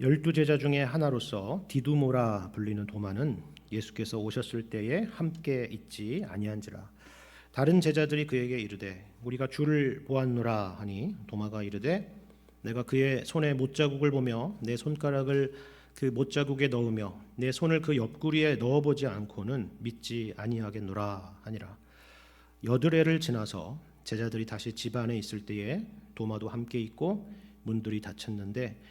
12 제자 중에 하나로서 디두모라 불리는 도마는 예수께서 오셨을 때에 함께 있지 아니한지라. 다른 제자들이 그에게 이르되 우리가 주를 보았노라 하니 도마가 이르되 내가 그의 손에 못자국을 보며 내 손가락을 그 못자국에 넣으며 내 손을 그 옆구리에 넣어보지 않고는 믿지 아니하겠노라 하니라. 여드레를 지나서 제자들이 다시 집 안에 있을 때에 도마도 함께 있고 문들이 닫혔는데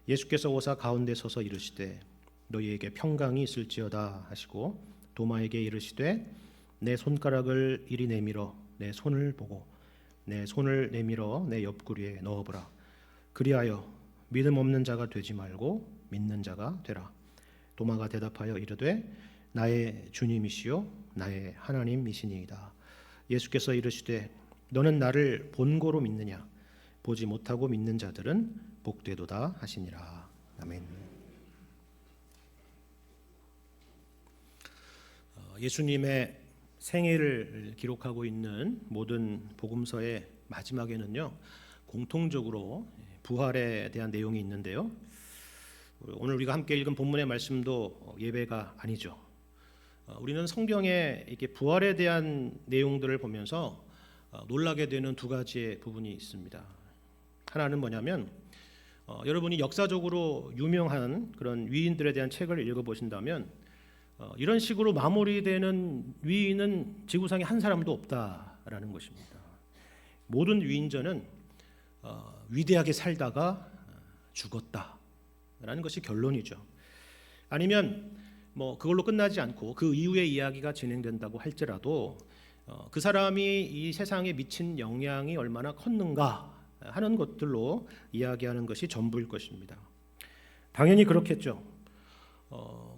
예수께서 오사 가운데 서서 이르시되 너희에게 평강이 있을지어다 하시고 도마에게 이르시되 내 손가락을 이리 내밀어 내 손을 보고 내 손을 내밀어 내 옆구리에 넣어보라. 그리하여 믿음 없는 자가 되지 말고 믿는 자가 되라. 도마가 대답하여 이르되 나의 주님이시요 나의 하나님이시니이다. 예수께서 이르시되 너는 나를 본고로 믿느냐? 보지 못하고 믿는 자들은 복되도다 하시니라. 아멘. 예수님의 생애를 기록하고 있는 모든 복음서의 마지막에는요, 공통적으로 부활에 대한 내용이 있는데요. 오늘 우리가 함께 읽은 본문의 말씀도 예외가 아니죠. 우리는 성경에 이렇게 부활에 대한 내용들을 보면서 놀라게 되는 두 가지의 부분이 있습니다. 하나는 뭐냐면 여러분이 역사적으로 유명한 그런 위인들에 대한 책을 읽어보신다면 이런 식으로 마무리되는 위인은 지구상에 한 사람도 없다라는 것입니다. 모든 위인전은 위대하게 살다가 죽었다라는 것이 결론이죠. 아니면 그걸로 끝나지 않고 그 이후의 이야기가 진행된다고 할지라도 그 사람이 이 세상에 미친 영향이 얼마나 컸는가 하는 것들로 이야기하는 것이 전부일 것입니다. 당연히 그렇겠죠.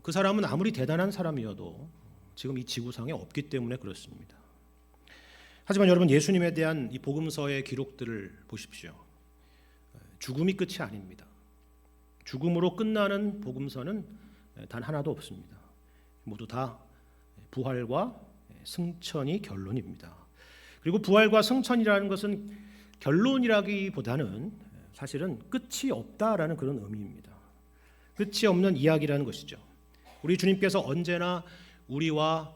그 사람은 아무리 대단한 사람이어도 지금 이 지구상에 없기 때문에 그렇습니다. 하지만 여러분, 예수님에 대한 이 복음서의 기록들을 보십시오. 죽음이 끝이 아닙니다. 죽음으로 끝나는 복음서는 단 하나도 없습니다. 모두 다 부활과 승천이 결론입니다. 그리고 부활과 승천이라는 것은 결론이라기보다는 사실은 끝이 없다라는 그런 의미입니다. 끝이 없는 이야기라는 것이죠. 우리 주님께서 언제나 우리와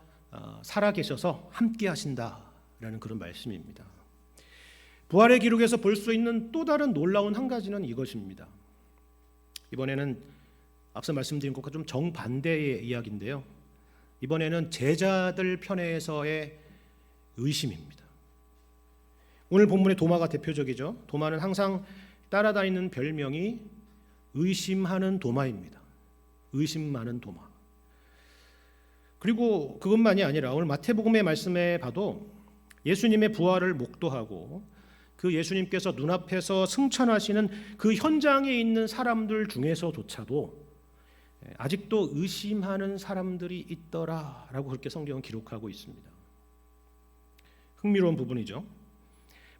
살아계셔서 함께 하신다라는 그런 말씀입니다. 부활의 기록에서 볼 수 있는 또 다른 놀라운 한 가지는 이것입니다. 이번에는 앞서 말씀드린 것과 좀 정반대의 이야기인데요. 이번에는 제자들 편에서의 의심입니다. 오늘 본문의 도마가 대표적이죠. 도마는 항상 따라다니는 별명이 의심하는 도마입니다. 의심 많은 도마. 그리고 그것만이 아니라 오늘 마태복음의 말씀에 봐도 예수님의 부활을 목도하고 그 예수님께서 눈앞에서 승천하시는 그 현장에 있는 사람들 중에서조차도 아직도 의심하는 사람들이 있더라라고 그렇게 성경은 기록하고 있습니다. 흥미로운 부분이죠.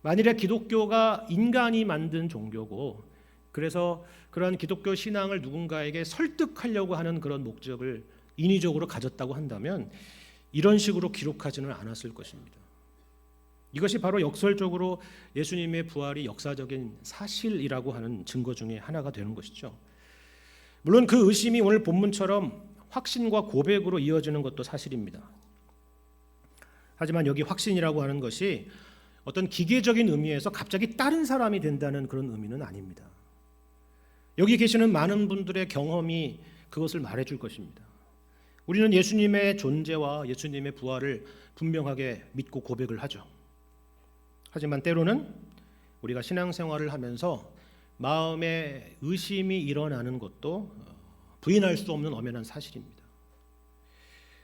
만일에 기독교가 인간이 만든 종교고 그래서 그런 기독교 신앙을 누군가에게 설득하려고 하는 그런 목적을 인위적으로 가졌다고 한다면 이런 식으로 기록하지는 않았을 것입니다. 이것이 바로 역설적으로 예수님의 부활이 역사적인 사실이라고 하는 증거 중에 하나가 되는 것이죠. 물론 그 의심이 오늘 본문처럼 확신과 고백으로 이어지는 것도 사실입니다. 하지만 여기 확신이라고 하는 것이 어떤 기계적인 의미에서 갑자기 다른 사람이 된다는 그런 의미는 아닙니다. 여기 계시는 많은 분들의 경험이 그것을 말해줄 것입니다. 우리는 예수님의 존재와 예수님의 부활을 분명하게 믿고 고백을 하죠. 하지만 때로는 우리가 신앙생활을 하면서 마음에 의심이 일어나는 것도 부인할 수 없는 엄연한 사실입니다.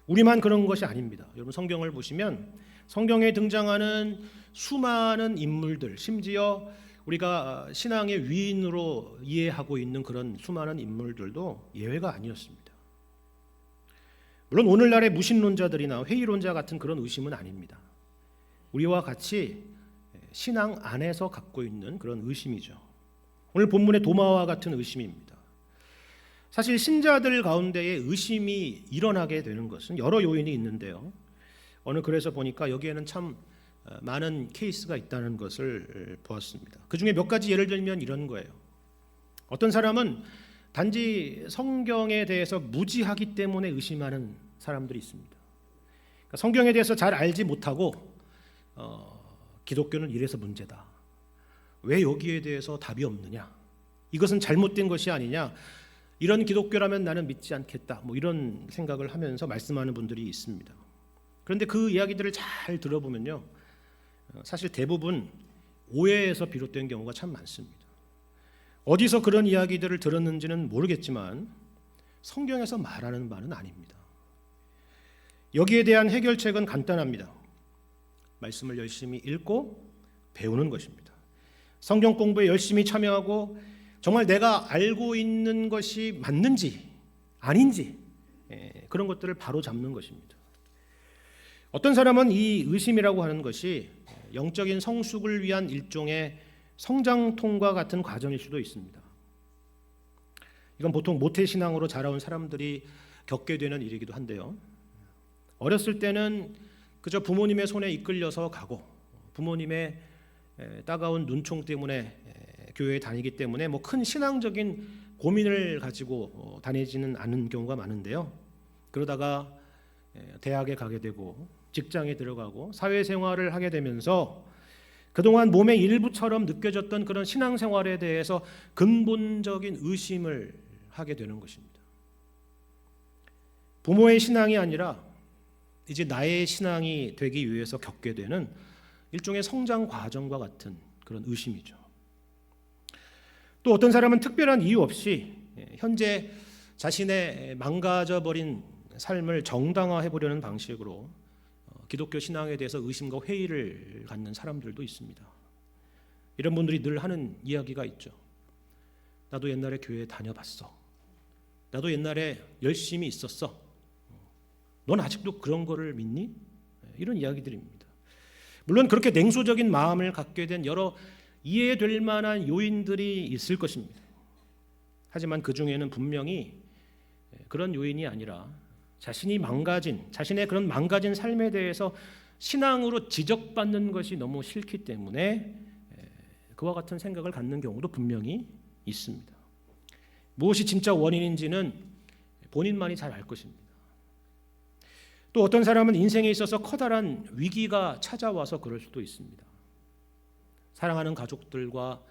우리만 그런 것이 아닙니다. 여러분, 성경을 보시면 성경에 등장하는 수많은 인물들, 심지어 우리가 신앙의 위인으로 이해하고 있는 그런 수많은 인물들도 예외가 아니었습니다. 물론 오늘날의 무신론자들이나 회의론자 같은 그런 의심은 아닙니다. 우리와 같이 신앙 안에서 갖고 있는 그런 의심이죠. 오늘 본문의 도마와 같은 의심입니다. 사실 신자들 가운데에 의심이 일어나게 되는 것은 여러 요인이 있는데요. 어느 글에서 보니까 여기에는 참 많은 케이스가 있다는 것을 보았습니다. 그 중에 몇 가지 예를 들면 이런 거예요. 어떤 사람은 단지 성경에 대해서 무지하기 때문에 의심하는 사람들이 있습니다. 그러니까 성경에 대해서 잘 알지 못하고 기독교는 이래서 문제다. 왜 여기에 대해서 답이 없느냐? 이것은 잘못된 것이 아니냐? 이런 기독교라면 나는 믿지 않겠다. 뭐 이런 생각을 하면서 말씀하는 분들이 있습니다. 그런데 그 이야기들을 잘 들어보면요, 사실 대부분 오해에서 비롯된 경우가 참 많습니다. 어디서 그런 이야기들을 들었는지는 모르겠지만 성경에서 말하는 바는 아닙니다. 여기에 대한 해결책은 간단합니다. 말씀을 열심히 읽고 배우는 것입니다. 성경 공부에 열심히 참여하고 정말 내가 알고 있는 것이 맞는지 아닌지 그런 것들을 바로 잡는 것입니다. 어떤 사람은 이 의심이라고 하는 것이 영적인 성숙을 위한 일종의 성장통과 같은 과정일 수도 있습니다. 이건 보통 모태신앙으로 자라온 사람들이 겪게 되는 일이기도 한데요. 어렸을 때는 그저 부모님의 손에 이끌려서 가고 부모님의 따가운 눈총 때문에 교회에 다니기 때문에 뭐 큰 신앙적인 고민을 가지고 다니지는 않은 경우가 많은데요. 그러다가 대학에 가게 되고 직장에 들어가고 사회생활을 하게 되면서 그동안 몸의 일부처럼 느껴졌던 그런 신앙생활에 대해서 근본적인 의심을 하게 되는 것입니다. 부모의 신앙이 아니라 이제 나의 신앙이 되기 위해서 겪게 되는 일종의 성장 과정과 같은 그런 의심이죠. 또 어떤 사람은 특별한 이유 없이 현재 자신의 망가져버린 삶을 정당화해 보려는 방식으로 기독교 신앙에 대해서 의심과 회의를 갖는 사람들도 있습니다. 이런 분들이 늘 하는 이야기가 있죠. 나도 옛날에 교회에 다녀봤어. 나도 옛날에 열심히 있었어. 넌 아직도 그런 거를 믿니? 이런 이야기들입니다. 물론 그렇게 냉소적인 마음을 갖게 된 여러 이해될 만한 요인들이 있을 것입니다. 하지만 그 중에는 분명히 그런 요인이 아니라 자신의 그런 망가진 삶에 대해서 신앙으로 지적받는 것이 너무 싫기 때문에 그와 같은 생각을 갖는 경우도 분명히 있습니다. 무엇이 진짜 원인인지는 본인만이 잘 알 것입니다. 또 어떤 사람은 인생에 있어서 커다란 위기가 찾아와서 그럴 수도 있습니다. 사랑하는 가족들과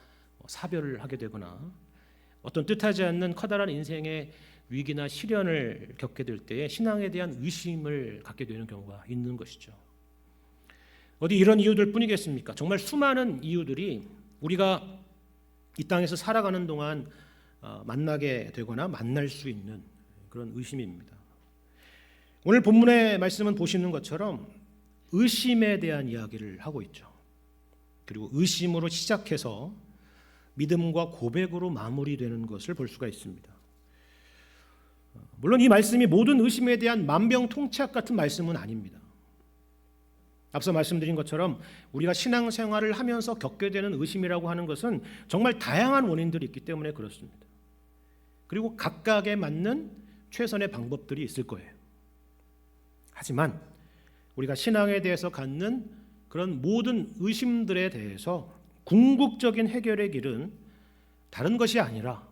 사별을 하게 되거나 어떤 뜻하지 않는 커다란 인생의 위기나 시련을 겪게 될 때에 신앙에 대한 의심을 갖게 되는 경우가 있는 것이죠. 어디 이런 이유들 뿐이겠습니까? 정말 수많은 이유들이 우리가 이 땅에서 살아가는 동안 만나게 되거나 만날 수 있는 그런 의심입니다. 오늘 본문의 말씀은 보시는 것처럼 의심에 대한 이야기를 하고 있죠. 그리고 의심으로 시작해서 믿음과 고백으로 마무리되는 것을 볼 수가 있습니다. 물론 이 말씀이 모든 의심에 대한 만병통치약 같은 말씀은 아닙니다. 앞서 말씀드린 것처럼 우리가 신앙생활을 하면서 겪게 되는 의심이라고 하는 것은 정말 다양한 원인들이 있기 때문에 그렇습니다. 그리고 각각에 맞는 최선의 방법들이 있을 거예요. 하지만 우리가 신앙에 대해서 갖는 그런 모든 의심들에 대해서 궁극적인 해결의 길은 다른 것이 아니라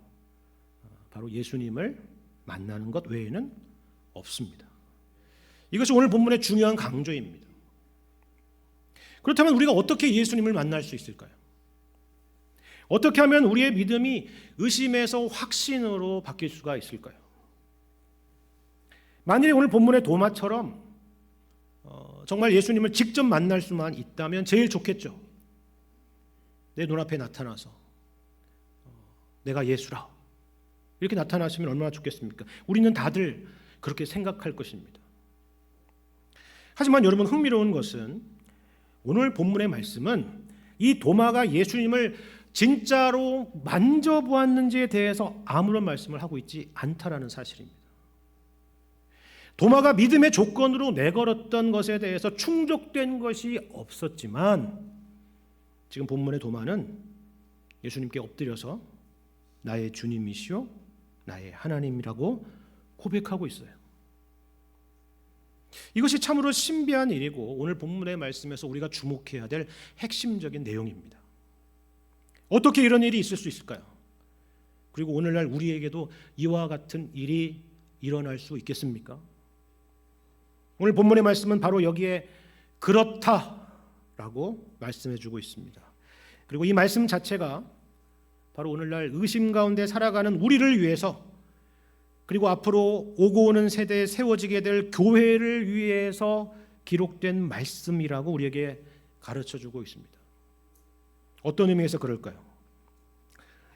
바로 예수님을 만나는 것 외에는 없습니다. 이것이 오늘 본문의 중요한 강조입니다. 그렇다면 우리가 어떻게 예수님을 만날 수 있을까요? 어떻게 하면 우리의 믿음이 의심에서 확신으로 바뀔 수가 있을까요? 만일에 오늘 본문의 도마처럼 정말 예수님을 직접 만날 수만 있다면 제일 좋겠죠. 내 눈앞에 나타나서 내가 예수라 이렇게 나타나시면 얼마나 좋겠습니까? 우리는 다들 그렇게 생각할 것입니다. 하지만 여러분, 흥미로운 것은 오늘 본문의 말씀은 이 도마가 예수님을 진짜로 만져보았는지에 대해서 아무런 말씀을 하고 있지 않다라는 사실입니다. 도마가 믿음의 조건으로 내걸었던 것에 대해서 충족된 것이 없었지만 지금 본문의 도마는 예수님께 엎드려서 나의 주님이시오 나의 하나님이라고 고백하고 있어요. 이것이 참으로 신비한 일이고 오늘 본문의 말씀에서 우리가 주목해야 될 핵심적인 내용입니다. 어떻게 이런 일이 있을 수 있을까요? 그리고 오늘날 우리에게도 이와 같은 일이 일어날 수 있겠습니까? 오늘 본문의 말씀은 바로 여기에 그렇다라고 말씀해 주고 있습니다. 그리고 이 말씀 자체가 바로 오늘날 의심 가운데 살아가는 우리를 위해서, 그리고 앞으로 오고 오는 세대에 세워지게 될 교회를 위해서 기록된 말씀이라고 우리에게 가르쳐 주고 있습니다. 어떤 의미에서 그럴까요?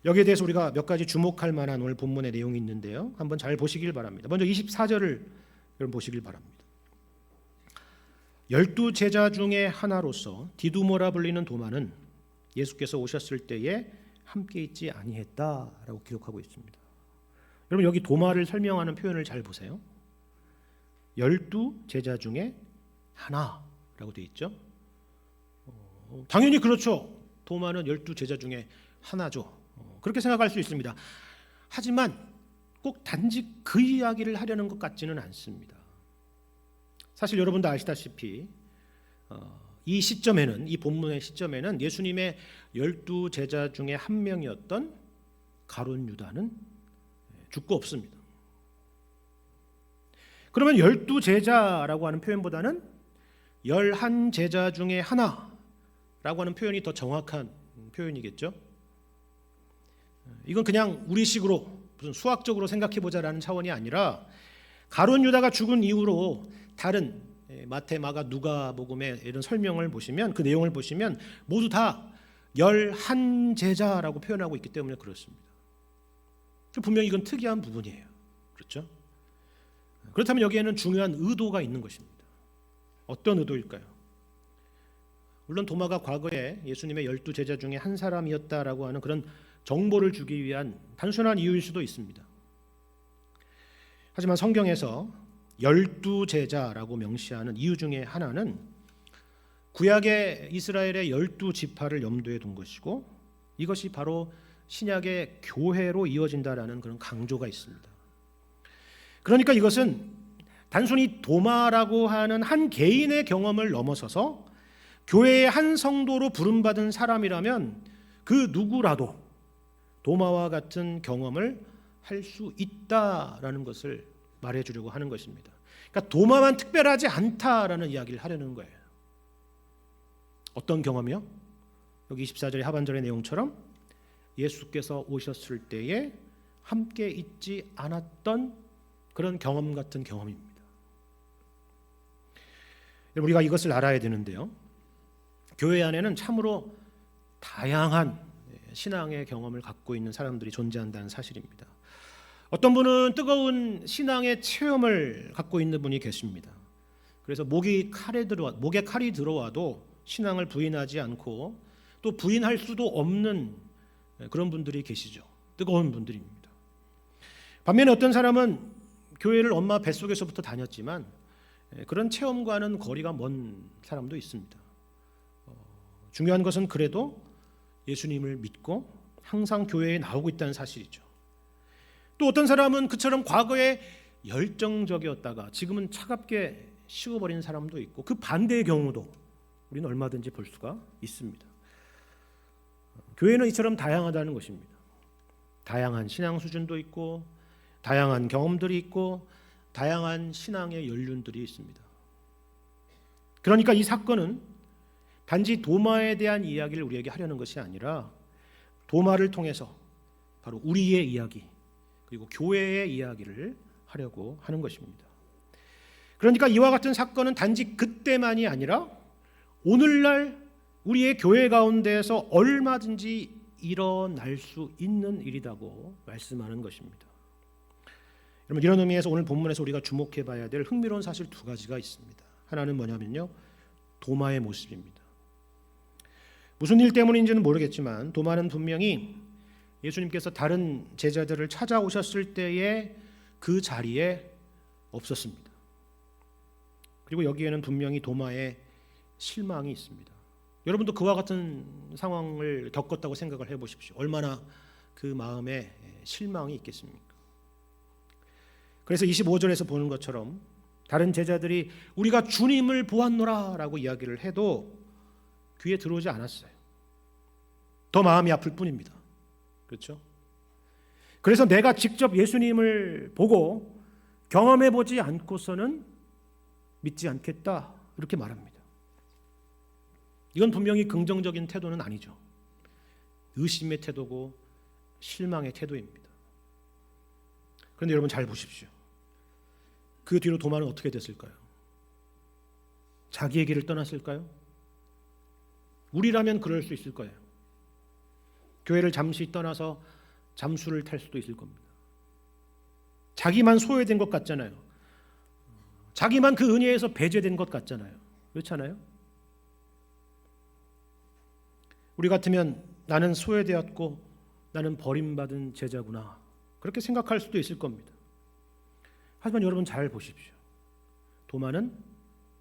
여기에 대해서 우리가 몇 가지 주목할 만한 오늘 본문의 내용이 있는데요. 한번 잘 보시길 바랍니다. 먼저 24절을 여러분 보시길 바랍니다. 12제자 중에 하나로서 디두모라 불리는 도마는 예수께서 오셨을 때에 함께 있지 아니했다라고 기록하고 있습니다. 여러분 여기 도마를 설명하는 표현을 잘 보세요. 12제자 중에 하나라고 되어 있죠. 당연히 그렇죠. 도마는 12제자 중에 하나죠. 그렇게 생각할 수 있습니다. 하지만 꼭 단지 그 이야기를 하려는 것 같지는 않습니다. 사실 여러분도 아시다시피 이 시점에는, 이 본문의 시점에는 예수님의 12제자 중에 한 명이었던 가룟 유다는 죽고 없습니다. 그러면 12제자라고 하는 표현보다는 11제자 중에 하나라고 하는 표현이 더 정확한 표현이겠죠. 이건 그냥 우리식으로 무슨 수학적으로 생각해보자라는 차원이 아니라 가룟 유다가 죽은 이후로 다른 마태, 마가, 누가복음의 이런 설명을 보시면, 그 내용을 보시면 모두 다 11제자라고 표현하고 있기 때문에 그렇습니다. 분명히 이건 특이한 부분이에요. 그렇죠? 그렇다면 여기에는 중요한 의도가 있는 것입니다. 어떤 의도일까요? 물론 도마가 과거에 예수님의 12제자 중에 한 사람이었다라고 하는 그런 정보를 주기 위한 단순한 이유일 수도 있습니다. 하지만 성경에서 12제자라고 명시하는 이유 중에 하나는 구약의 이스라엘의 12지파를 염두에 둔 것이고, 이것이 바로 신약의 교회로 이어진다라는 그런 강조가 있습니다. 그러니까 이것은 단순히 도마라고 하는 한 개인의 경험을 넘어서서 교회의 한 성도로 부름받은 사람이라면 그 누구라도 도마와 같은 경험을 할 수 있다라는 것을 말해주려고 하는 것입니다. 그러니까 도마만 특별하지 않다라는 이야기를 하려는 거예요. 어떤 경험이요? 여기 24절의 하반절의 내용처럼 예수께서 오셨을 때에 함께 있지 않았던 그런 경험 같은 경험입니다. 우리가 이것을 알아야 되는데요. 교회 안에는 참으로 다양한 신앙의 경험을 갖고 있는 사람들이 존재한다는 사실입니다. 어떤 분은 뜨거운 신앙의 체험을 갖고 있는 분이 계십니다. 그래서 목에 칼이 들어와도 신앙을 부인하지 않고 또 부인할 수도 없는 그런 분들이 계시죠. 뜨거운 분들입니다. 반면에 어떤 사람은 교회를 엄마 뱃속에서부터 다녔지만 그런 체험과는 거리가 먼 사람도 있습니다. 중요한 것은 그래도 예수님을 믿고 항상 교회에 나오고 있다는 사실이죠. 또 어떤 사람은 그처럼 과거에 열정적이었다가 지금은 차갑게 식어버린 사람도 있고, 그 반대의 경우도 우리는 얼마든지 볼 수가 있습니다. 교회는 이처럼 다양하다는 것입니다. 다양한 신앙 수준도 있고, 다양한 경험들이 있고, 다양한 신앙의 연륜들이 있습니다. 그러니까 이 사건은 단지 도마에 대한 이야기를 우리에게 하려는 것이 아니라 도마를 통해서 바로 우리의 이야기, 그리고 교회의 이야기를 하려고 하는 것입니다. 그러니까 이와 같은 사건은 단지 그때만이 아니라 오늘날 우리의 교회 가운데에서 얼마든지 일어날 수 있는 일이라고 말씀하는 것입니다. 여러분, 이런 의미에서 오늘 본문에서 우리가 주목해 봐야 될 흥미로운 사실 두 가지가 있습니다. 하나는 뭐냐면요, 도마의 모습입니다. 무슨 일 때문인지는 모르겠지만 도마는 분명히 예수님께서 다른 제자들을 찾아오셨을 때에 그 자리에 없었습니다. 그리고 여기에는 분명히 도마의 실망이 있습니다. 여러분도 그와 같은 상황을 겪었다고 생각을 해보십시오. 얼마나 그 마음에 실망이 있겠습니까? 그래서 25절에서 보는 것처럼 다른 제자들이 우리가 주님을 보았노라 라고 이야기를 해도 귀에 들어오지 않았어요. 더 마음이 아플 뿐입니다. 그렇죠? 그래서 내가 직접 예수님을 보고 경험해 보지 않고서는 믿지 않겠다 이렇게 말합니다. 이건 분명히 긍정적인 태도는 아니죠. 의심의 태도고 실망의 태도입니다. 그런데 여러분 잘 보십시오. 그 뒤로 도마는 어떻게 됐을까요? 자기의 길을 떠났을까요? 우리라면 그럴 수 있을 거예요. 교회를 잠시 떠나서 잠수를 탈 수도 있을 겁니다. 자기만 소외된 것 같잖아요. 자기만 그 은혜에서 배제된 것 같잖아요. 그렇지 않아요? 우리 같으면 나는 소외되었고 나는 버림받은 제자구나 그렇게 생각할 수도 있을 겁니다. 하지만 여러분 잘 보십시오. 도마는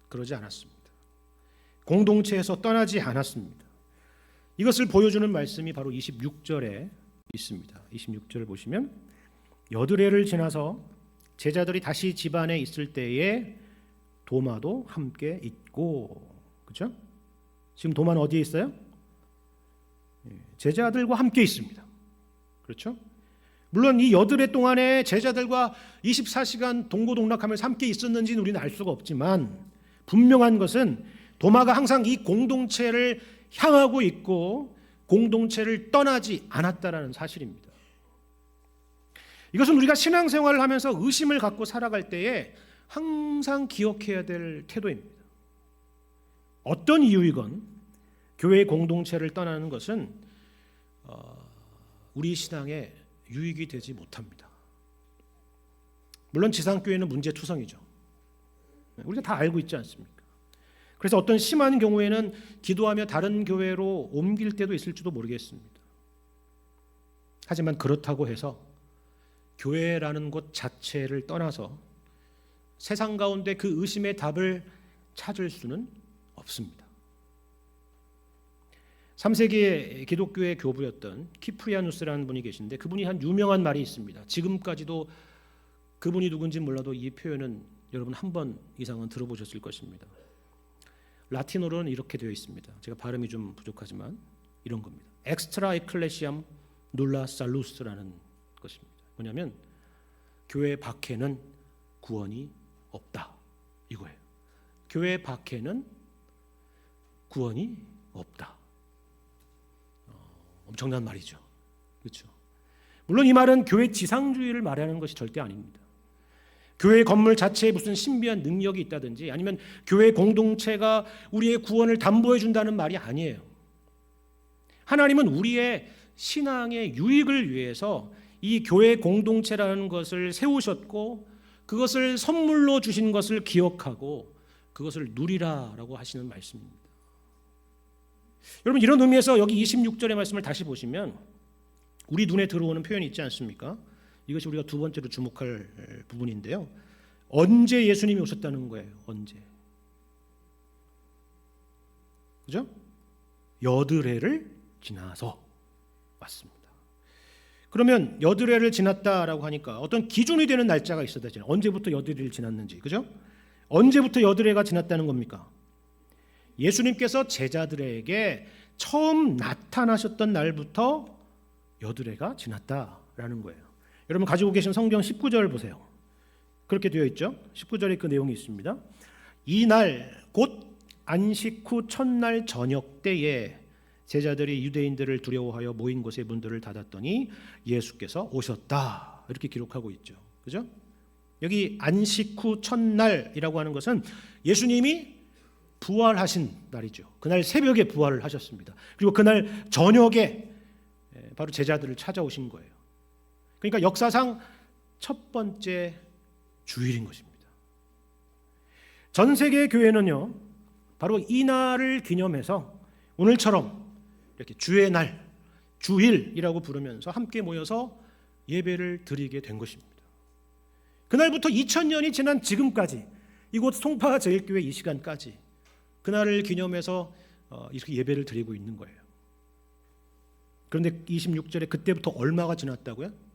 그러지 않았습니다. 공동체에서 떠나지 않았습니다. 이것을 보여주는 말씀이 바로 26절에 있습니다. 26절을 보시면 여드레를 지나서 제자들이 다시 집안에 있을 때에 도마도 함께 있고, 그렇죠? 지금 도마는 어디에 있어요? 제자들과 함께 있습니다. 그렇죠? 물론 이 여드레 동안에 제자들과 24시간 동고동락하면서 함께 있었는지는 우리는 알 수가 없지만 분명한 것은 도마가 항상 이 공동체를 향하고 있고 공동체를 떠나지 않았다라는 사실입니다. 이것은 우리가 신앙생활을 하면서 의심을 갖고 살아갈 때에 항상 기억해야 될 태도입니다. 어떤 이유이건 교회의 공동체를 떠나는 것은 우리 신앙에 유익이 되지 못합니다. 물론 지상교회는 문제투성이죠. 우리가 다 알고 있지 않습니까? 그래서 어떤 심한 경우에는 기도하며 다른 교회로 옮길 때도 있을지도 모르겠습니다. 하지만 그렇다고 해서 교회라는 곳 자체를 떠나서 세상 가운데 그 의심의 답을 찾을 수는 없습니다. 3세기의 기독교의 교부였던 키프리아누스라는 분이 계신데 그분이 한 유명한 말이 있습니다. 지금까지도 그분이 누군지 몰라도 이 표현은 여러분 한 번 이상은 들어보셨을 것입니다. 라틴어로는 이렇게 되어 있습니다. 제가 발음이 좀 부족하지만 이런 겁니다. 엑스트라 에클레시암 놀라 살루스라는 것입니다. 뭐냐면 교회 밖에는 구원이 없다 이거예요. 교회 밖에는 구원이 없다. 엄청난 말이죠. 그렇죠? 물론 이 말은 교회 지상주의를 말하는 것이 절대 아닙니다. 교회 건물 자체에 무슨 신비한 능력이 있다든지 아니면 교회 공동체가 우리의 구원을 담보해 준다는 말이 아니에요. 하나님은 우리의 신앙의 유익을 위해서 이 교회 공동체라는 것을 세우셨고 그것을 선물로 주신 것을 기억하고 그것을 누리라라고 하시는 말씀입니다. 여러분 이런 의미에서 여기 26절의 말씀을 다시 보시면 우리 눈에 들어오는 표현이 있지 않습니까? 이것이 우리가 두 번째로 주목할 부분인데요. 언제 예수님이 오셨다는 거예요. 언제? 그죠? 여드레를 지나서 왔습니다. 그러면 여드레를 지났다라고 하니까 어떤 기준이 되는 날짜가 있어야 되잖아요. 언제부터 여드레를 지났는지. 그죠? 언제부터 여드레가 지났다는 겁니까? 예수님께서 제자들에게 처음 나타나셨던 날부터 여드레가 지났다라는 거예요. 여러분 가지고 계신 성경 19절 보세요. 그렇게 되어 있죠. 19절에 그 내용이 있습니다. 이날 곧 안식 후 첫날 저녁 때에 제자들이 유대인들을 두려워하여 모인 곳의 문들을 닫았더니 예수께서 오셨다. 이렇게 기록하고 있죠. 그죠? 여기 안식 후 첫날이라고 하는 것은 예수님이 부활하신 날이죠. 그날 새벽에 부활을 하셨습니다. 그리고 그날 저녁에 바로 제자들을 찾아오신 거예요. 그러니까 역사상 첫 번째 주일인 것입니다. 전 세계의 교회는요, 바로 이 날을 기념해서 오늘처럼 이렇게 주의 날, 주일이라고 부르면서 함께 모여서 예배를 드리게 된 것입니다. 그날부터 2000년이 지난 지금까지 이곳 송파 제일교회 이 시간까지 그날을 기념해서 이렇게 예배를 드리고 있는 거예요. 그런데 26절에 그때부터 얼마가 지났다고요?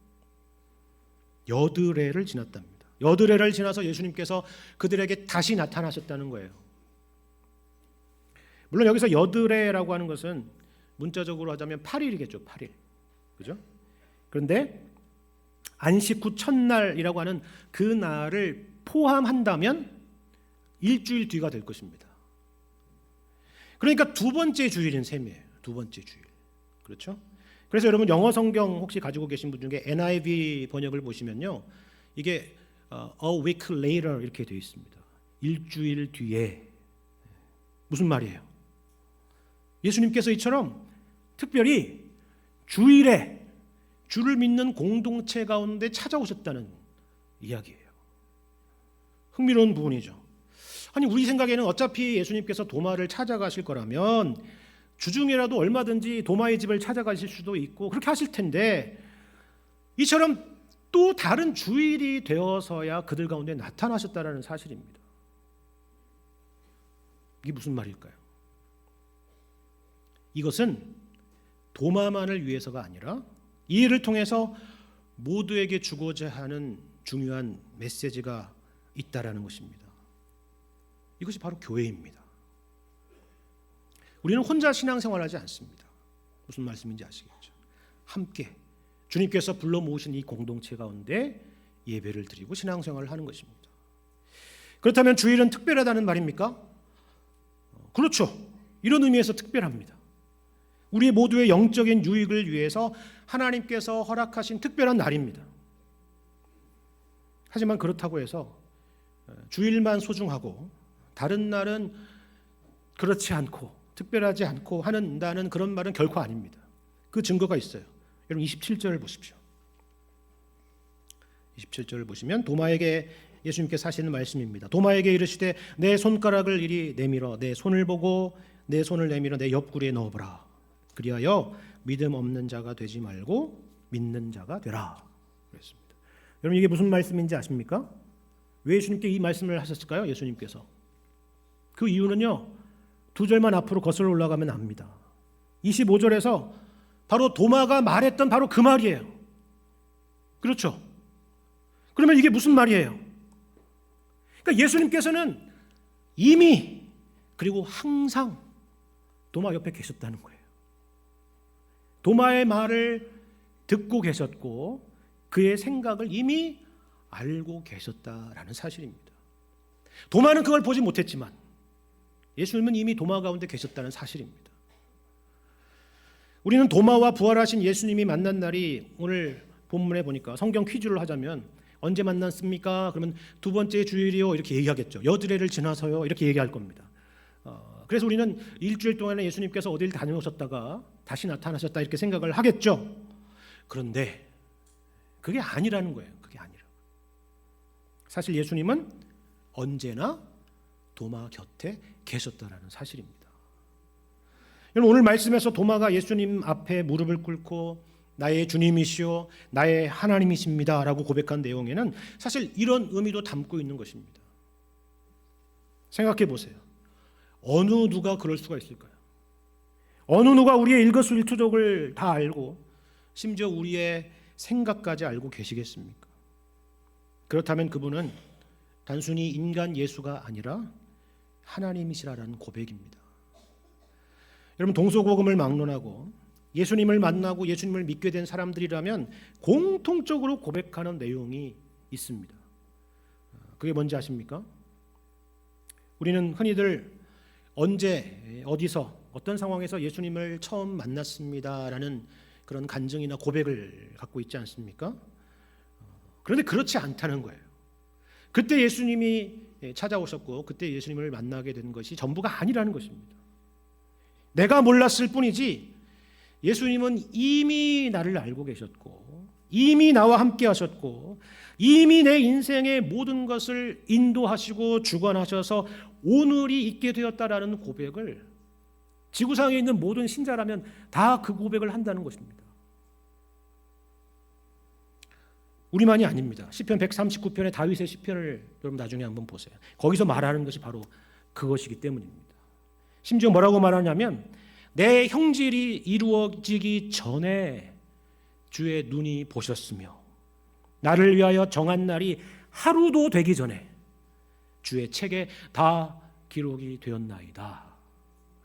여드레를 지났답니다. 여드레를 지나서 예수님께서 그들에게 다시 나타나셨다는 거예요. 물론 여기서 여드레라고 하는 것은 문자적으로 하자면 8일이겠죠. 8일. 그죠? 그런데 안식 후 첫날이라고 하는 그 날을 포함한다면 일주일 뒤가 될 것입니다. 그러니까 두 번째 주일인 셈이에요. 두 번째 주일. 그렇죠? 그래서 여러분 영어 성경 혹시 가지고 계신 분 중에 NIV 번역을 보시면요, 이게 a week later 이렇게 되어 있습니다. 일주일 뒤에. 무슨 말이에요? 예수님께서 이처럼 특별히 주일에 주를 믿는 공동체 가운데 찾아오셨다는 이야기예요. 흥미로운 부분이죠. 아니, 우리 생각에는 어차피 예수님께서 도마를 찾아가실 거라면 주중이라도 얼마든지 도마의 집을 찾아가실 수도 있고 그렇게 하실 텐데, 이처럼 또 다른 주일이 되어서야 그들 가운데 나타나셨다는 사실입니다. 이게 무슨 말일까요? 이것은 도마만을 위해서가 아니라 이 일을 통해서 모두에게 주고자 하는 중요한 메시지가 있다라는 것입니다. 이것이 바로 교회입니다. 우리는 혼자 신앙생활하지 않습니다. 무슨 말씀인지 아시겠죠? 함께 주님께서 불러 모으신 이 공동체 가운데 예배를 드리고 신앙생활을 하는 것입니다. 그렇다면 주일은 특별하다는 말입니까? 그렇죠. 이런 의미에서 특별합니다. 우리 모두의 영적인 유익을 위해서 하나님께서 허락하신 특별한 날입니다. 하지만 그렇다고 해서 주일만 소중하고 다른 날은 그렇지 않고 특별하지 않고 한다는 그런 말은 결코 아닙니다. 그 증거가 있어요. 여러분 27절을 보십시오. 27절을 보시면 도마에게 예수님께서 하시는 말씀입니다. 도마에게 이르시되 내 손가락을 이리 내밀어 내 손을 보고 내 손을 내밀어 내 옆구리에 넣어보라. 그리하여 믿음 없는 자가 되지 말고 믿는 자가 되라. 그랬습니다. 여러분 이게 무슨 말씀인지 아십니까? 왜 예수님께 이 말씀을 하셨을까요? 예수님께서 그 이유는요, 두 절만 앞으로 거슬러 올라가면 압니다. 25절에서 바로 도마가 말했던 바로 그 말이에요. 그렇죠? 그러면 이게 무슨 말이에요? 그러니까 예수님께서는 이미 그리고 항상 도마 옆에 계셨다는 거예요. 도마의 말을 듣고 계셨고 그의 생각을 이미 알고 계셨다라는 사실입니다. 도마는 그걸 보지 못했지만 예수님은 이미 도마 가운데 계셨다는 사실입니다. 우리는 도마와 부활하신 예수님이 만난 날이 오늘 본문에 보니까 성경 퀴즈를 하자면 언제 만났습니까? 그러면 두 번째 주일이요 이렇게 얘기하겠죠. 여드레를 지나서요 이렇게 얘기할 겁니다. 그래서 우리는 일주일 동안에 예수님께서 어딜 다녀오셨다가 다시 나타나셨다 이렇게 생각을 하겠죠. 그런데 그게 아니라는 거예요. 그게 아니라. 사실 예수님은 언제나 도마 곁에 계셨다라는 사실입니다. 여러분 오늘 말씀에서 도마가 예수님 앞에 무릎을 꿇고 나의 주님이시오 나의 하나님이십니다 라고 고백한 내용에는 사실 이런 의미도 담고 있는 것입니다. 생각해 보세요. 어느 누가 그럴 수가 있을까요? 어느 누가 우리의 일거수일투족을 다 알고 심지어 우리의 생각까지 알고 계시겠습니까? 그렇다면 그분은 단순히 인간 예수가 아니라 하나님이시라는 고백입니다. 여러분 동서고금을 막론하고 예수님을 만나고 예수님을 믿게 된 사람들이라면 공통적으로 고백하는 내용이 있습니다. 그게 뭔지 아십니까? 우리는 흔히들 언제 어디서 어떤 상황에서 예수님을 처음 만났습니다라는 그런 간증이나 고백을 갖고 있지 않습니까? 그런데 그렇지 않다는 거예요. 그때 예수님이 찾아오셨고 그때 예수님을 만나게 된 것이 전부가 아니라는 것입니다. 내가 몰랐을 뿐이지 예수님은 이미 나를 알고 계셨고 이미 나와 함께 하셨고 이미 내 인생의 모든 것을 인도하시고 주관하셔서 오늘이 있게 되었다라는 고백을 지구상에 있는 모든 신자라면 다 그 고백을 한다는 것입니다. 우리만이 아닙니다. 시편 139편의 다윗의 시편을 여러분 나중에 한번 보세요. 거기서 말하는 것이 바로 그것이기 때문입니다. 심지어 뭐라고 말하냐면 내 형질이 이루어지기 전에 주의 눈이 보셨으며 나를 위하여 정한 날이 하루도 되기 전에 주의 책에 다 기록이 되었나이다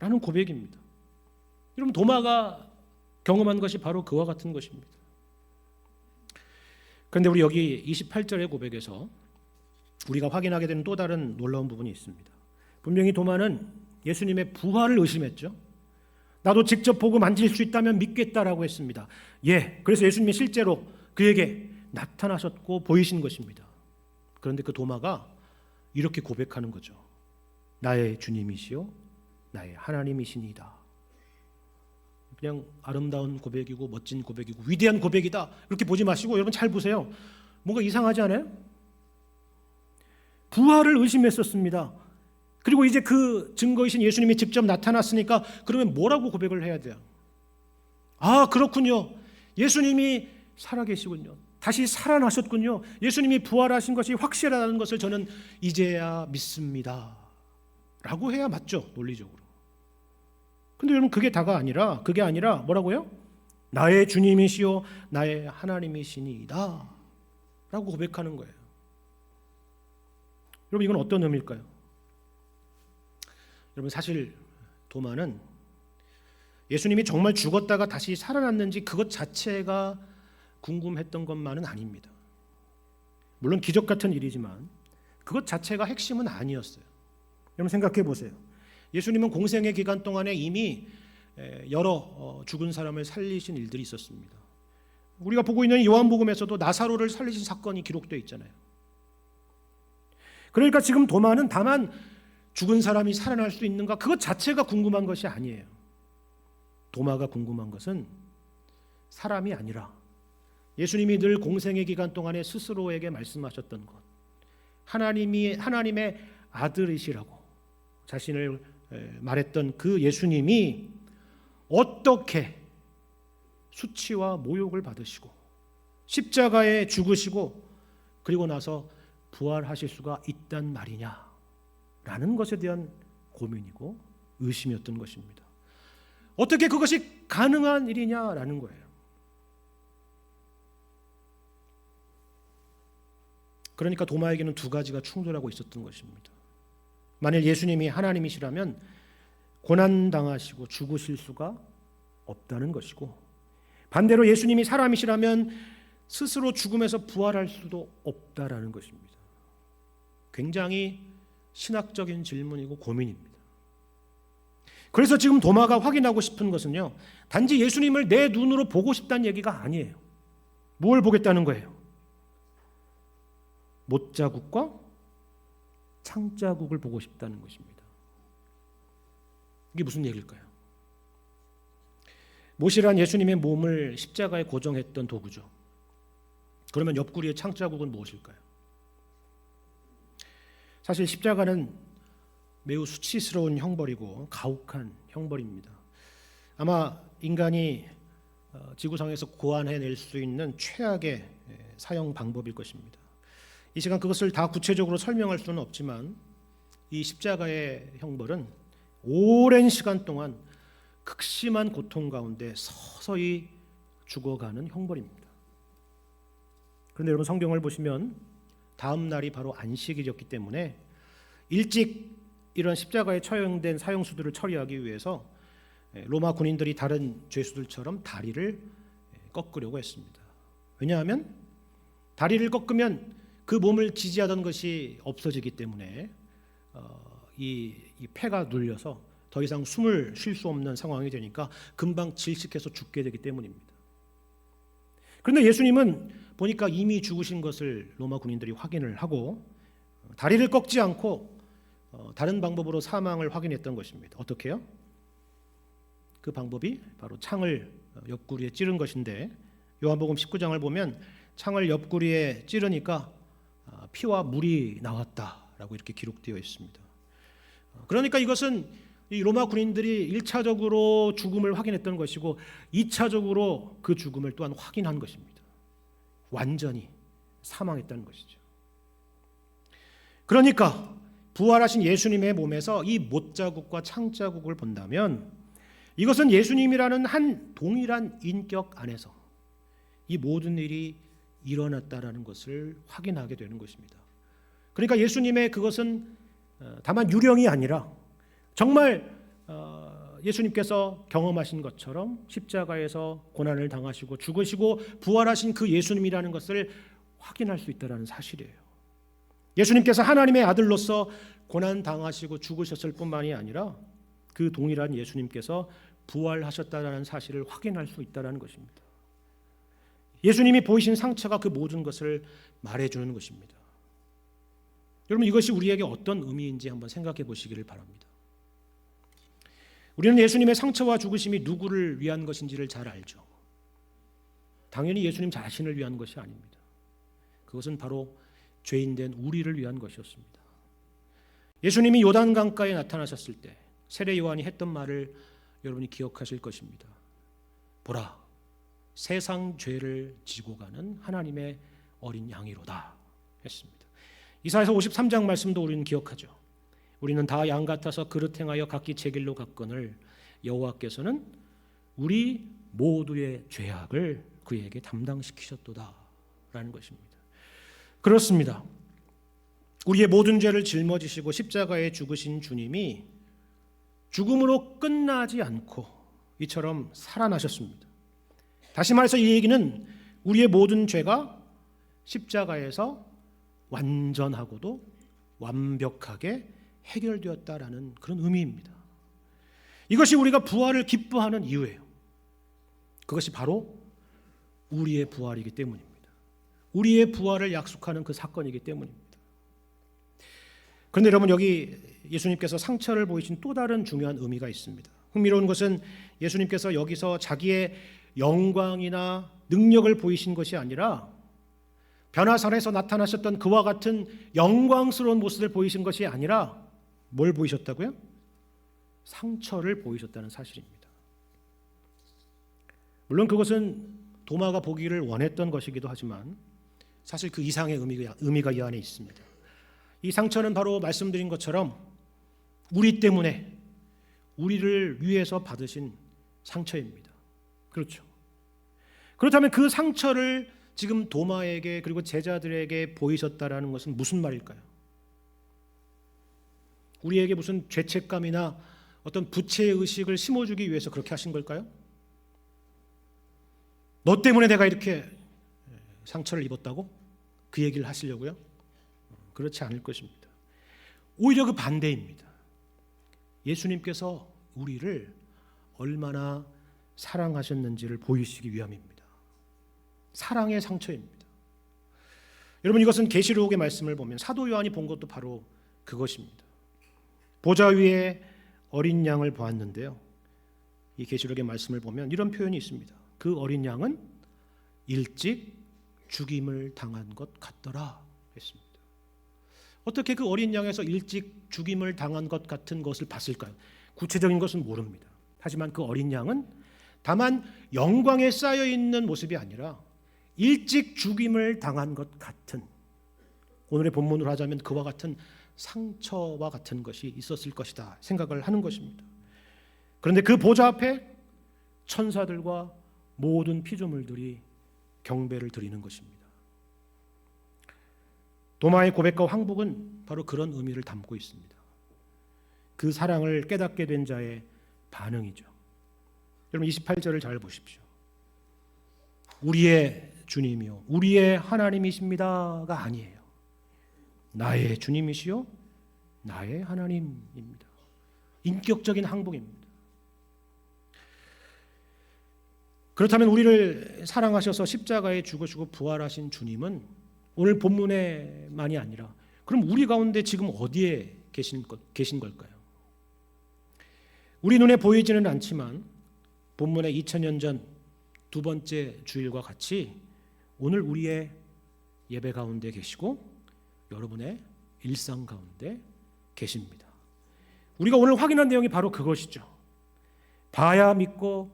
라는 고백입니다. 여러분 도마가 경험한 것이 바로 그와 같은 것입니다. 그런데 우리 여기 28절의 고백에서 우리가 확인하게 되는 또 다른 놀라운 부분이 있습니다. 분명히 도마는 예수님의 부활을 의심했죠. 나도 직접 보고 만질 수 있다면 믿겠다라고 했습니다. 그래서 예수님이 실제로 그에게 나타나셨고 보이신 것입니다. 그런데 그 도마가 이렇게 고백하는 거죠. 나의 주님이시요 나의 하나님이시니이다. 그냥 아름다운 고백이고 멋진 고백이고 위대한 고백이다 이렇게 보지 마시고 여러분 잘 보세요. 뭔가 이상하지 않아요? 부활을 의심했었습니다. 그리고 이제 그 증거이신 예수님이 직접 나타났으니까 그러면 뭐라고 고백을 해야 돼요? 그렇군요. 예수님이 살아계시군요. 다시 살아나셨군요. 예수님이 부활하신 것이 확실하다는 것을 저는 이제야 믿습니다 라고 해야 맞죠, 논리적으로. 근데 여러분 그게 아니라 뭐라고요? 나의 주님이시요 나의 하나님이시니이다 라고 고백하는 거예요. 여러분 이건 어떤 의미일까요? 여러분 사실 도마는 예수님이 정말 죽었다가 다시 살아났는지 그것 자체가 궁금했던 것만은 아닙니다. 물론 기적 같은 일이지만 그것 자체가 핵심은 아니었어요. 여러분 생각해 보세요. 예수님은 공생의 기간 동안에 이미 여러 죽은 사람을 살리신 일들이 있었습니다. 우리가 보고 있는 요한복음에서도 나사로를 살리신 사건이 기록되어 있잖아요. 그러니까 지금 도마는 다만 죽은 사람이 살아날 수 있는가 그것 자체가 궁금한 것이 아니에요. 도마가 궁금한 것은 사람이 아니라 예수님이 늘 공생의 기간 동안에 스스로에게 말씀하셨던 것, 하나님의 아들이시라고 자신을 말했던 그 예수님이 어떻게 수치와 모욕을 받으시고 십자가에 죽으시고 그리고 나서 부활하실 수가 있단 말이냐라는 것에 대한 고민이고 의심이었던 것입니다. 어떻게 그것이 가능한 일이냐라는 거예요. 그러니까 도마에게는 두 가지가 충돌하고 있었던 것입니다. 만일 예수님이 하나님이시라면 고난당하시고 죽으실 수가 없다는 것이고, 반대로 예수님이 사람이시라면 스스로 죽음에서 부활할 수도 없다라는 것입니다. 굉장히 신학적인 질문이고 고민입니다. 그래서 지금 도마가 확인하고 싶은 것은요, 단지 예수님을 내 눈으로 보고 싶다는 얘기가 아니에요. 뭘 보겠다는 거예요? 못자국과 창자국을 보고 싶다는 것입니다. 이게 무슨 얘기일까요? 못이란 예수님의 몸을 십자가에 고정했던 도구죠. 그러면 옆구리의 창자국은 무엇일까요? 사실 십자가는 매우 수치스러운 형벌이고 가혹한 형벌입니다. 아마 인간이 지구상에서 고안해낼 수 있는 최악의 사형 방법일 것입니다. 이 시간 그것을 다 구체적으로 설명할 수는 없지만 이 십자가의 형벌은 오랜 시간 동안 극심한 고통 가운데 서서히 죽어가는 형벌입니다. 그런데 여러분 성경을 보시면 다음 날이 바로 안식일이었기 때문에 일찍 이런 십자가에 처형된 사형수들을 처리하기 위해서 로마 군인들이 다른 죄수들처럼 다리를 꺾으려고 했습니다. 왜냐하면 다리를 꺾으면 그 몸을 지지하던 것이 없어지기 때문에 이 폐가 눌려서 더 이상 숨을 쉴 수 없는 상황이 되니까 금방 질식해서 죽게 되기 때문입니다. 그런데 예수님은 보니까 이미 죽으신 것을 로마 군인들이 확인을 하고 다리를 꺾지 않고 다른 방법으로 사망을 확인했던 것입니다. 어떻게 해요? 그 방법이 바로 창을 옆구리에 찌른 것인데 요한복음 19장을 보면 창을 옆구리에 찌르니까 피와 물이 나왔다라고 이렇게 기록되어 있습니다. 그러니까 이것은 이 로마 군인들이 1차적으로 죽음을 확인했던 것이고 2차적으로 그 죽음을 또한 확인한 것입니다. 완전히 사망했다는 것이죠. 그러니까 부활하신 예수님의 몸에서 이 못자국과 창자국을 본다면 이것은 예수님이라는 한 동일한 인격 안에서 이 모든 일이 일어났다라는 것을 확인하게 되는 것입니다. 그러니까 예수님의 그것은 다만 유령이 아니라 정말 예수님께서 경험하신 것처럼 십자가에서 고난을 당하시고 죽으시고 부활하신 그 예수님이라는 것을 확인할 수 있다는 사실이에요. 예수님께서 하나님의 아들로서 고난 당하시고 죽으셨을 뿐만이 아니라 그 동일한 예수님께서 부활하셨다는 사실을 확인할 수 있다는 것입니다. 예수님이 보이신 상처가 그 모든 것을 말해주는 것입니다. 여러분, 이것이 우리에게 어떤 의미인지 한번 생각해 보시기를 바랍니다. 우리는 예수님의 상처와 죽으심이 누구를 위한 것인지를 잘 알죠. 당연히 예수님 자신을 위한 것이 아닙니다. 그것은 바로 죄인된 우리를 위한 것이었습니다. 예수님이 요단강가에 나타나셨을 때 세례 요한이 했던 말을 여러분이 기억하실 것입니다. 보라, 세상 죄를 지고 가는 하나님의 어린 양이로다 했습니다. 이사야서 53장 말씀도 우리는 기억하죠. 우리는 다 양 같아서 그릇 행하여 각기 제 길로 갔거늘 여호와께서는 우리 모두의 죄악을 그에게 담당시키셨도다 라는 것입니다. 그렇습니다. 우리의 모든 죄를 짊어지시고 십자가에 죽으신 주님이 죽음으로 끝나지 않고 이처럼 살아나셨습니다. 다시 말해서 이 얘기는 우리의 모든 죄가 십자가에서 완전하고도 완벽하게 해결되었다라는 그런 의미입니다. 이것이 우리가 부활을 기뻐하는 이유예요. 그것이 바로 우리의 부활이기 때문입니다. 우리의 부활을 약속하는 그 사건이기 때문입니다. 그런데 여러분, 여기 예수님께서 상처를 보이신 또 다른 중요한 의미가 있습니다. 흥미로운 것은 예수님께서 여기서 자기의 영광이나 능력을 보이신 것이 아니라 변화산에서 나타나셨던 그와 같은 영광스러운 모습을 보이신 것이 아니라 뭘 보이셨다고요? 상처를 보이셨다는 사실입니다. 물론 그것은 도마가 보기를 원했던 것이기도 하지만 사실 그 이상의 의미가 이 안에 있습니다. 이 상처는 바로 말씀드린 것처럼 우리 때문에 우리를 위해서 받으신 상처입니다. 그렇죠. 그렇다면 그 상처를 지금 도마에게 그리고 제자들에게 보이셨다라는 것은 무슨 말일까요? 우리에게 무슨 죄책감이나 어떤 부채의식을 심어주기 위해서 그렇게 하신 걸까요? 너 때문에 내가 이렇게 상처를 입었다고? 그 얘기를 하시려고요? 그렇지 않을 것입니다. 오히려 그 반대입니다. 예수님께서 우리를 얼마나 사랑하셨는지를 보이시기 위함입니다. 사랑의 상처입니다. 여러분, 이것은 계시록의 말씀을 보면 사도 요한이 본 것도 바로 그것입니다. 보좌 위에 어린 양을 보았는데요, 이 계시록의 말씀을 보면 이런 표현이 있습니다. 그 어린 양은 일찍 죽임을 당한 것 같더라 했습니다. 어떻게 그 어린 양에서 일찍 죽임을 당한 것 같은 것을 봤을까요? 구체적인 것은 모릅니다. 하지만 그 어린 양은 다만 영광에 쌓여 있는 모습이 아니라 일찍 죽임을 당한 것 같은, 오늘의 본문으로 하자면 그와 같은 상처와 같은 것이 있었을 것이다 생각을 하는 것입니다. 그런데 그 보좌 앞에 천사들과 모든 피조물들이 경배를 드리는 것입니다. 도마의 고백과 황복은 바로 그런 의미를 담고 있습니다. 그 사랑을 깨닫게 된 자의 반응이죠. 여러분, 28절을 잘 보십시오. 우리의 주님이요 우리의 하나님이십니다가 아니에요. 나의 주님이시요 나의 하나님입니다. 인격적인 항복입니다. 그렇다면 우리를 사랑하셔서 십자가에 죽으시고 부활하신 주님은 오늘 본문에만이 아니라 그럼 우리 가운데 지금 어디에 계신 걸까요? 우리 눈에 보이지는 않지만 본문의 2000년 전 두 번째 주일과 같이 오늘 우리의 예배 가운데 계시고 여러분의 일상 가운데 계십니다. 우리가 오늘 확인한 내용이 바로 그것이죠. 봐야 믿고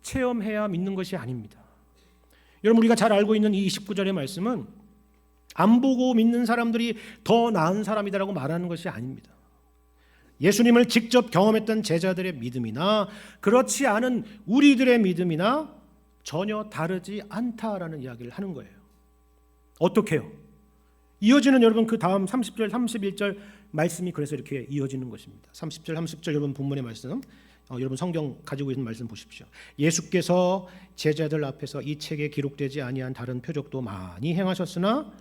체험해야 믿는 것이 아닙니다. 여러분, 우리가 잘 알고 있는 이 29절의 말씀은 안 보고 믿는 사람들이 더 나은 사람이다라고 말하는 것이 아닙니다. 예수님을 직접 경험했던 제자들의 믿음이나 그렇지 않은 우리들의 믿음이나 전혀 다르지 않다라는 이야기를 하는 거예요. 어떻게요? 이어지는 여러분 그 다음 30절 31절 말씀이 그래서 이렇게 이어지는 것입니다. 30절 30절 여러분 본문의 말씀 여러분 성경 가지고 있는 말씀 보십시오. 예수께서 제자들 앞에서 이 책에 기록되지 아니한 다른 표적도 많이 행하셨으나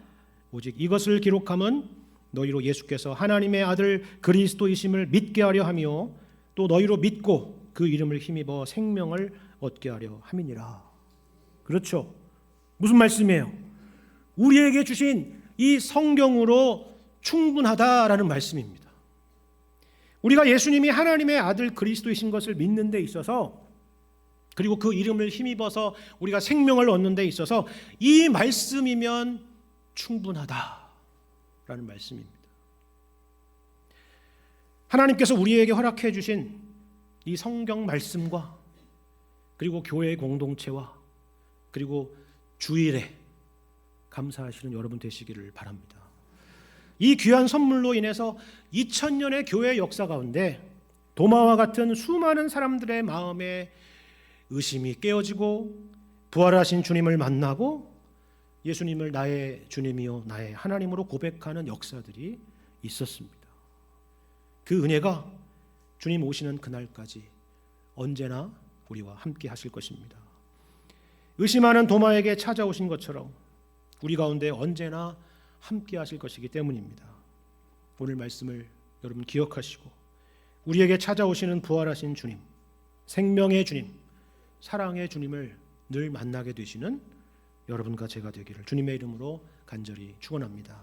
오직 이것을 기록함은 너희로 예수께서 하나님의 아들 그리스도이심을 믿게 하려 하며 또 너희로 믿고 그 이름을 힘입어 생명을 얻게 하려 함이니라. 그렇죠. 무슨 말씀이에요? 우리에게 주신 이 성경으로 충분하다라는 말씀입니다. 우리가 예수님이 하나님의 아들 그리스도이신 것을 믿는 데 있어서, 그리고 그 이름을 힘입어서 우리가 생명을 얻는 데 있어서 이 말씀이면 충분하다라는 말씀입니다. 하나님께서 우리에게 허락해 주신 이 성경 말씀과 그리고 교회의 공동체와 그리고 주일에 감사하시는 여러분 되시기를 바랍니다. 이 귀한 선물로 인해서 2000년의 교회 역사 가운데 도마와 같은 수많은 사람들의 마음에 의심이 깨어지고 부활하신 주님을 만나고 예수님을 나의 주님이요 나의 하나님으로 고백하는 역사들이 있었습니다. 그 은혜가 주님 오시는 그날까지 언제나 우리와 함께 하실 것입니다. 의심하는 도마에게 찾아오신 것처럼 우리 가운데 언제나 함께 하실 것이기 때문입니다. 오늘 말씀을 여러분 기억하시고 우리에게 찾아오시는 부활하신 주님, 생명의 주님, 사랑의 주님을 늘 만나게 되시는 여러분과 제가 되기를 주님의 이름으로 간절히 축원합니다.